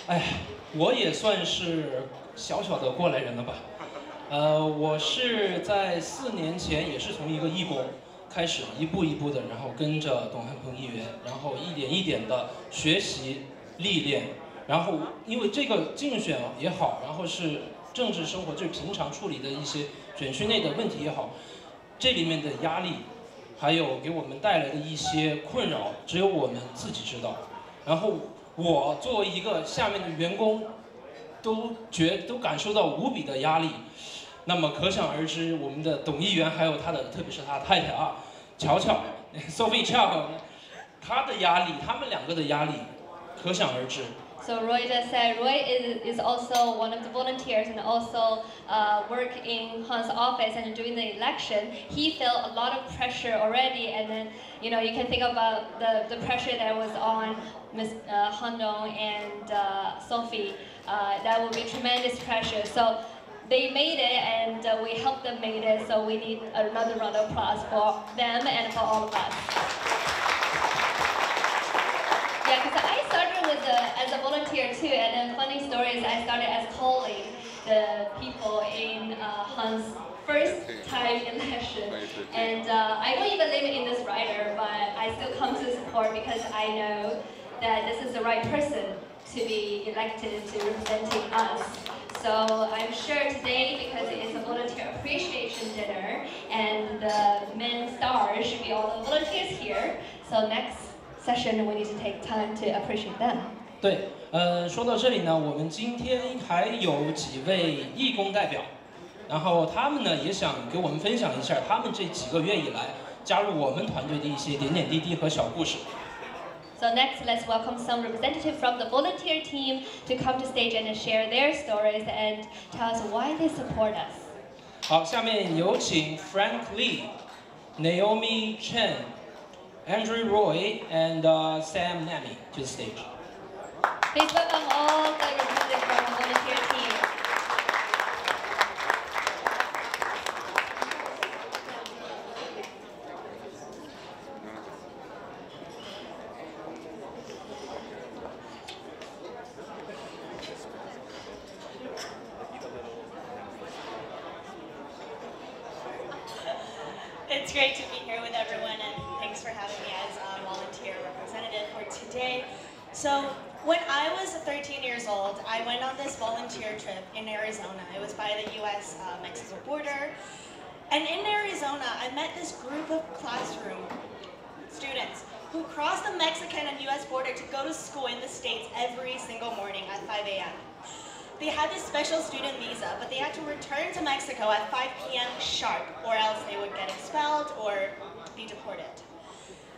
哎，我也算是小小的过来人了吧。我是在4年前也是从一个义工开始，一步一步的，然后跟着董晗鹏议员，然后一点一点的学习历练，然后因为这个竞选也好，然后是政治生活，就是平常处理的一些选区内的问题也好，这里面的压力，还有给我们带来的一些困扰，只有我们自己知道。然后我作为一个下面的员工，都感受到无比的压力。那么可想而知，我们的董议员还有他的，特别是他太太啊，乔乔 Sophie Chow， 他的压力，他们2个的压力，可想而知。So Roy just said Roy is also one of the volunteers and also work in Han's office, and during the election he felt a lot of pressure already, and then you can think about the pressure that was on Ms. Han Dong and Sophie. That would be tremendous pressure. So they made it, and we helped them make it, so we need another round of applause for them and for all of us. Yeah, because I started as a volunteer too, and then funny story is I started as calling the people in Han's first time election, and I don't even live in this rider, but I still come to support because I know that this is the right person to be elected to representing us. So I'm sure today, because it is a volunteer appreciation dinner, and the main star should be all the volunteers here. So next session, we need to take time to appreciate them. 对，说到这里呢，我们今天还有几位义工代表，然后他们呢也想给我们分享一下他们这几个月以来加入我们团队的一些点点滴滴和小故事。So next, let's welcome some representative from the volunteer team to come to stage and share their stories and tell us why they support us. 好，下面有请 Frank Lee、Naomi Chen、Andrew Roy and Sam Nami to the stage. Please welcome all the representatives from the volunteer team. It's great to be here with everyone, and thanks for having me as a volunteer representative for today. So when I was 13 years old, I went on this volunteer trip in Arizona. It was by the US-Mexico border. And in Arizona, I met this group of classroom students who crossed the Mexican and US border to go to school in the States every single morning at 5 a.m. They had this special student visa, but they had to return to Mexico at 5 p.m. sharp, or else they would get expelled or be deported.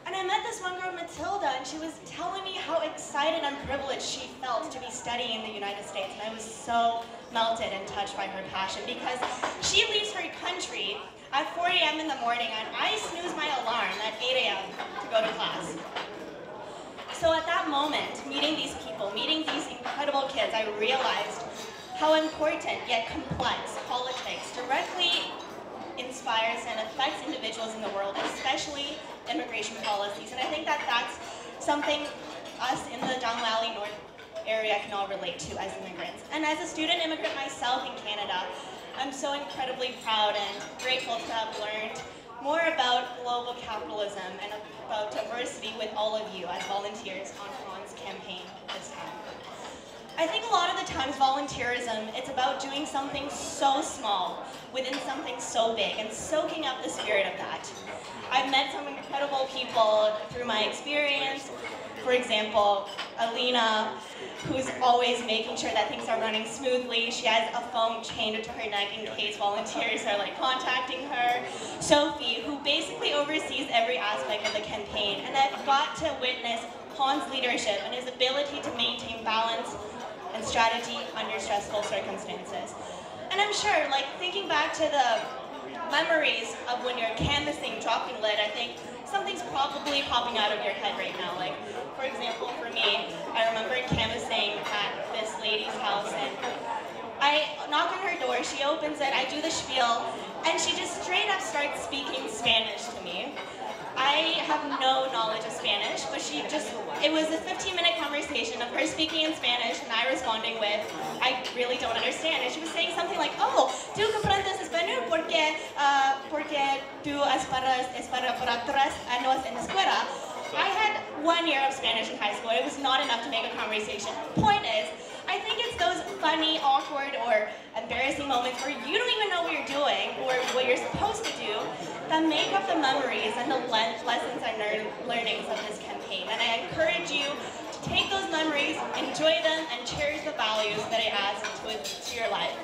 And I met this one girl, Matilda, and she was telling me how excited and privileged she felt to be studying in the United States. And I was so melted and touched by her passion, because she leaves her country at 4 a.m. in the morning, and I snooze my alarm at 8 a.m. to go to class. So at that moment, meeting these people, meeting these incredible kids, I realized how important yet complex politics directly inspires and affects individuals in the world, especially immigration policies. And I think that that's something us in the Don Valley North area can all relate to as immigrants. And as a student immigrant myself in Canada, I'm so incredibly proud and grateful to have learned more about global capitalism and about diversity with all of you as volunteers on Han's campaign this time. I think a lot of the times volunteerism, it's about doing something so small within something so big and soaking up the spirit of that. I've met some incredible people through my experience. For example, Alina, who's always making sure that things are running smoothly. She has a phone chained to her neck in case volunteers are contacting her. Sophie, who basically oversees every aspect of the campaign. And I've got to witness Han's leadership and his ability to maintain balance and strategy under stressful circumstances. And I'm sure, thinking back to the memories of when you're canvassing, dropping lid, I think something's probably popping out of your head right now. For example, for me, I remember canvassing at this lady's house, and I knock on her door, she opens it, I do the spiel, and she just straight up starts speaking Spanish to me. I have no knowledge of Spanish, but it was a 15-minute conversation of her speaking in Spanish and I responding with, I really don't understand. And she was saying something like, oh, tú comprendes español porque tú es para tres años en escuela. I had 1 year of Spanish in high school. It was not enough to make a conversation. Point is, I think it's those funny, awkward, or embarrassing moments where you don't even know what you're doing or what you're supposed to do that make up the memories and the lessons and learnings of this campaign. And I encourage you to take those memories, enjoy them, and cherish the values that it adds to your life.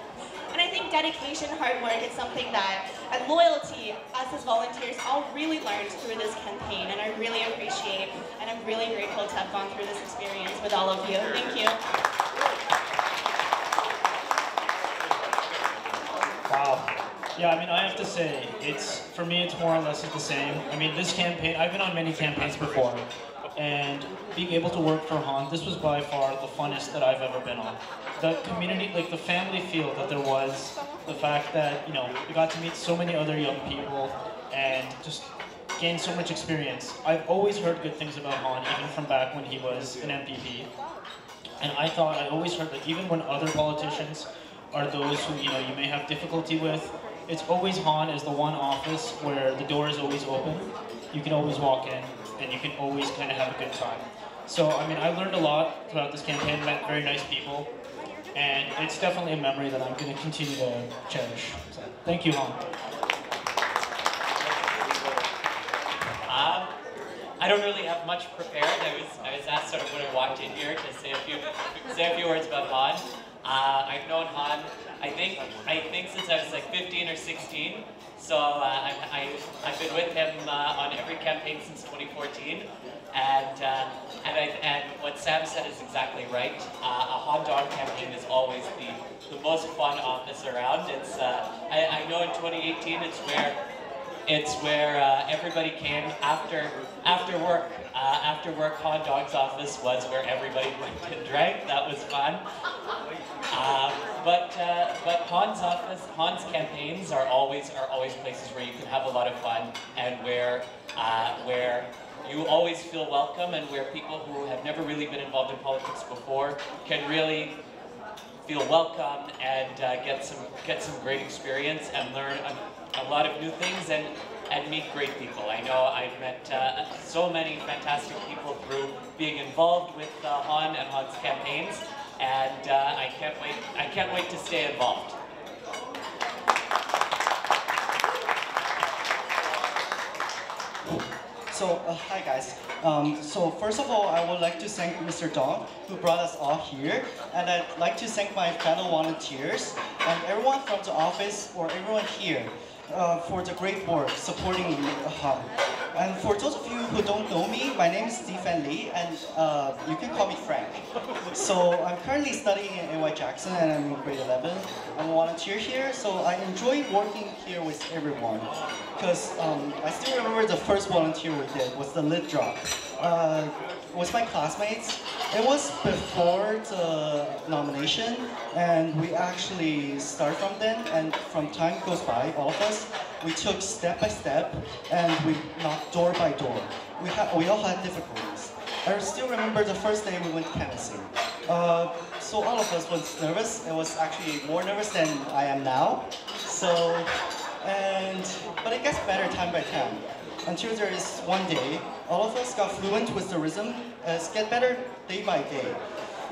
And I think dedication, hard work is something that, and loyalty, us as volunteers all really learned through this campaign, and I really appreciate, and I'm really grateful to have gone through this experience with all of you. Thank you. Wow. Yeah, I mean, I have to say, for me, it's more or less the same. I mean, this campaign, I've been on many campaigns before, and being able to work for Han, this was by far the funnest that I've ever been on. The community, like the family feel that there was, the fact that, you know, we got to meet so many other young people and just gain so much experience. I've always heard good things about Han, even from back when he was an MPP. And I always heard that even when other politicians are those who, you know, you may have difficulty with, it's always Han is the one office where the door is always open. You can always walk in, and you can always kind of have a good time. So, I mean, I learned a lot throughout this campaign, met very nice people, and it's definitely a memory that I'm going to continue to cherish. So, thank you, Han. I don't really have much prepared. I was asked sort of when I walked in here to say a few words about Han. I've known Han, I think since I was like 15 or 16. So I've been with him on every campaign since 2014. And what Sam said is exactly right. A hot dog campaign is always the most fun office around. It's I know in 2018 it's where everybody came after work. After work, Hot Dog's office was where everybody went and drank. That was fun. But Han's campaigns are always places where you can have a lot of fun and where you always feel welcome, and where people who have never really been involved in politics before can really feel welcome and get some great experience and learn a lot of new things and meet great people. I know I've met so many fantastic people through being involved with Han and Han's campaigns, and I can't wait to stay involved. So, hi guys. So first of all, I would like to thank Mr. Dong, who brought us all here. And I'd like to thank my fellow volunteers and everyone from the office or everyone here for the great work supporting Han. And for those of you who don't know me, my name is Stephen Lee, and you can call me Frank. So I'm currently studying at AY Jackson, and I'm in grade 11. I'm a volunteer here, so I enjoy working here with everyone. Because I still remember the first volunteer we did was the lid drop. With my classmates, it was before the nomination, and we actually start from then, and from time goes by, all of us, we took step by step, and we knocked door by door. We all had difficulties. I still remember the first day we went canvassing. So all of us was nervous. It was actually more nervous than I am now. But it gets better time by time. Until there is one day, all of us got fluent with the rhythm, as get better day by day.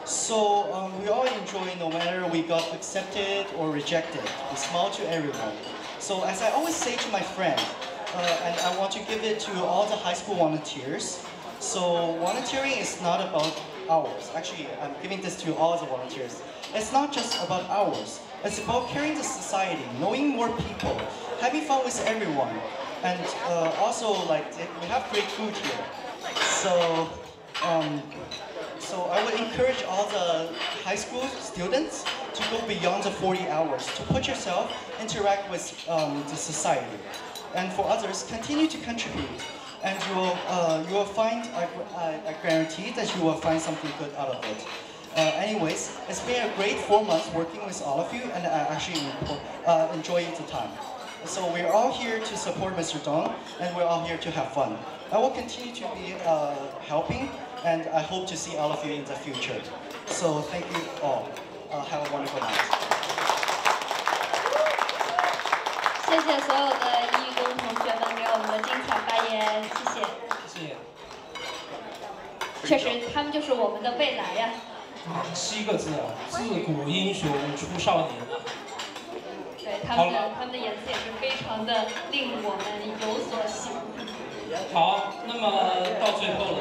So we all enjoy, no matter we got accepted or rejected. We smile to everyone. So as I always say to my friend, and I want to give it to all the high school volunteers, so volunteering is not about hours. Actually, I'm giving this to all the volunteers. It's not just about hours. It's about caring the society, knowing more people, having fun with everyone. And also, like, we have great food here. So I would encourage all the high school students to go beyond the 40 hours, to put yourself, interact with the society. And for others, continue to contribute. And you will find, I guarantee that you will find something good out of it. anyways, it's been a great 4 months working with all of you, and I actually enjoy the time. So we're all here to support Mr. Dong, and we're all here to have fun. I will continue to be helping, and I hope to see all of you in the future. So thank you all. Have a wonderful night. 谢谢所有的义工同学们给我们的精彩发言，谢谢。谢谢。确实，他们就是我们的未来呀。 7个字啊，自古英雄出少年啊。对他们的演词也是非常的令我们有所喜。好，那么到最后了。